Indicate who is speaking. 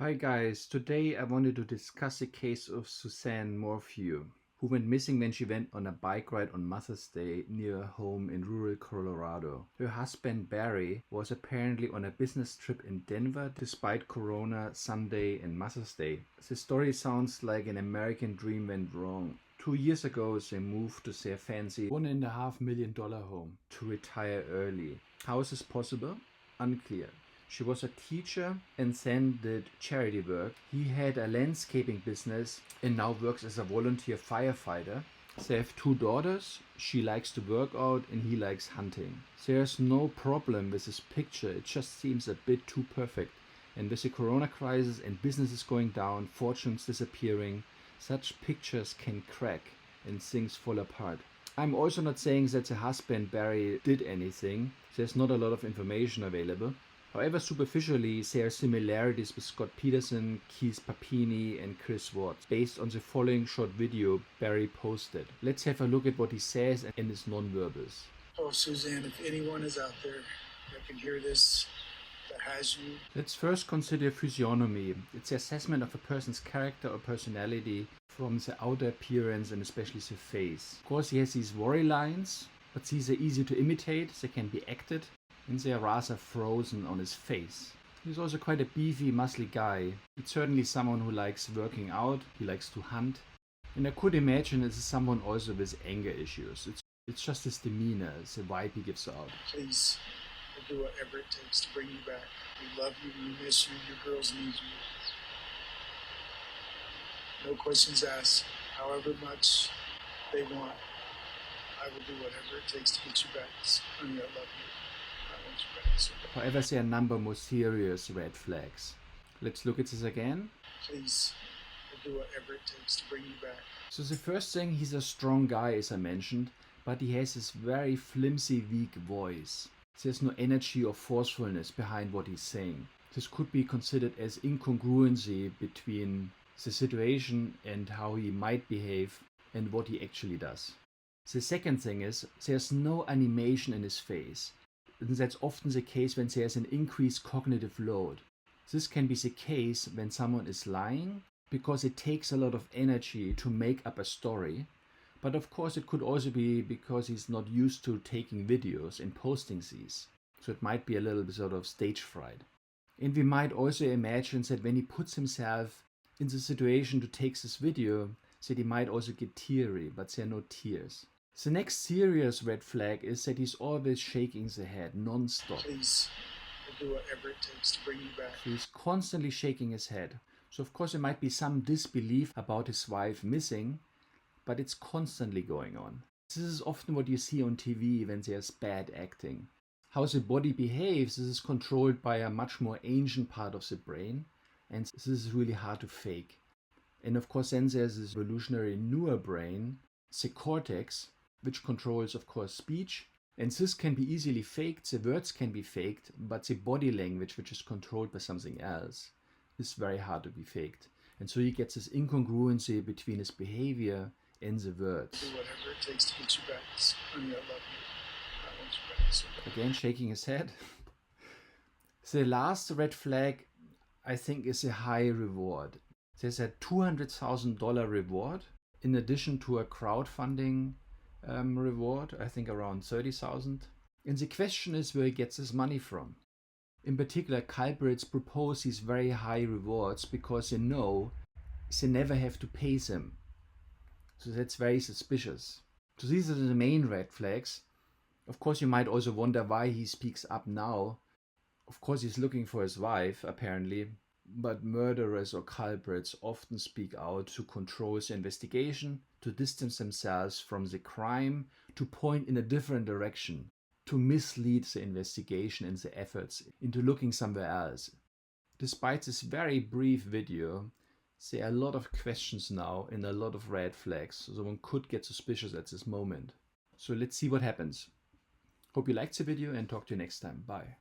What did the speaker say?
Speaker 1: Hi guys, today I wanted to discuss the case of Suzanne Morphew, who went missing when she went on a bike ride on Mother's Day near her home in rural Colorado. Her husband Barry was apparently on a business trip in Denver despite Corona, Sunday and Mother's Day. The story sounds like an American dream went wrong. 2 years ago, they moved to their fancy $1.5 million home to retire early. How is this possible? Unclear. She was a teacher and then did charity work. He had a landscaping business and now works as a volunteer firefighter. They have 2 daughters. She likes to work out and he likes hunting. There's no problem with this picture. It just seems a bit too perfect. And with the corona crisis and businesses going down, fortunes disappearing, such pictures can crack and things fall apart. I'm also not saying that the husband Barry did anything. There's not a lot of information available. However, superficially, there are similarities with Scott Peterson, Keith Papini, and Chris Watts, based on the following short video Barry posted. Let's have a look at what he says and his non-verbals.
Speaker 2: Oh, Suzanne, if anyone is out there that can hear this, that has you.
Speaker 1: Let's first consider physiognomy. It's the assessment of a person's character or personality from the outer appearance and especially the face. Of course, he has these worry lines, but these are easy to imitate, they can be acted, and they are rather frozen on his face. He's also quite a beefy, muscly guy. It's certainly someone who likes working out, he likes to hunt. And I could imagine this is someone also with anger issues. It's just his demeanor, the vibe he gives out.
Speaker 2: Please, we'll do whatever it takes to bring you back. We love you, we miss you, your girls need you. No questions asked. However much they want, I will do whatever it takes to get you back. Honey, I love you.
Speaker 1: However, there are a number more serious red flags. Let's look at this again.
Speaker 2: Please, we'll do whatever it takes to bring you back.
Speaker 1: So the first thing, he's a strong guy, as I mentioned, but he has this very flimsy, weak voice. There's no energy or forcefulness behind what he's saying. This could be considered as incongruency between the situation and how he might behave and what he actually does. The second thing is, there's no animation in his face. And that's often the case when there's an increased cognitive load. This can be the case when someone is lying, because it takes a lot of energy to make up a story. But of course it could also be because he's not used to taking videos and posting these. So it might be a little bit sort of stage fright. And we might also imagine that when he puts himself in the situation to take this video, that he might also get teary, but there are no tears. The next serious red flag is that he's always shaking the head non-stop.
Speaker 2: Please, we'll do whatever it takes to bring you back.
Speaker 1: So he's constantly shaking his head. So of course there might be some disbelief about his wife missing, but it's constantly going on. This is often what you see on TV when there's bad acting. How the body behaves, this is controlled by a much more ancient part of the brain, and this is really hard to fake. And of course then there's this evolutionary newer brain, the cortex, which controls, of course, speech. And this can be easily faked, the words can be faked, but the body language, which is controlled by something else, is very hard to be faked. And so he gets this incongruency between his behavior and the words.
Speaker 2: Do whatever it takes to get you back. Honey, I love you. I want you back so bad.
Speaker 1: Again, shaking his head. The last red flag, I think, is a high reward. There's a $200,000 reward in addition to a crowdfunding reward, I think around 30,000. And the question is where he gets his money from. In particular, culprits propose these very high rewards because they know they never have to pay them. So that's very suspicious. So these are the main red flags. Of course, you might also wonder why he speaks up now. Of course, he's looking for his wife, apparently. But murderers or culprits often speak out to control the investigation, to distance themselves from the crime, to point in a different direction, to mislead the investigation and the efforts into looking somewhere else. Despite this very brief video, there are a lot of questions now and a lot of red flags, so one could get suspicious at this moment. So let's see what happens. Hope you liked the video and talk to you next time. Bye.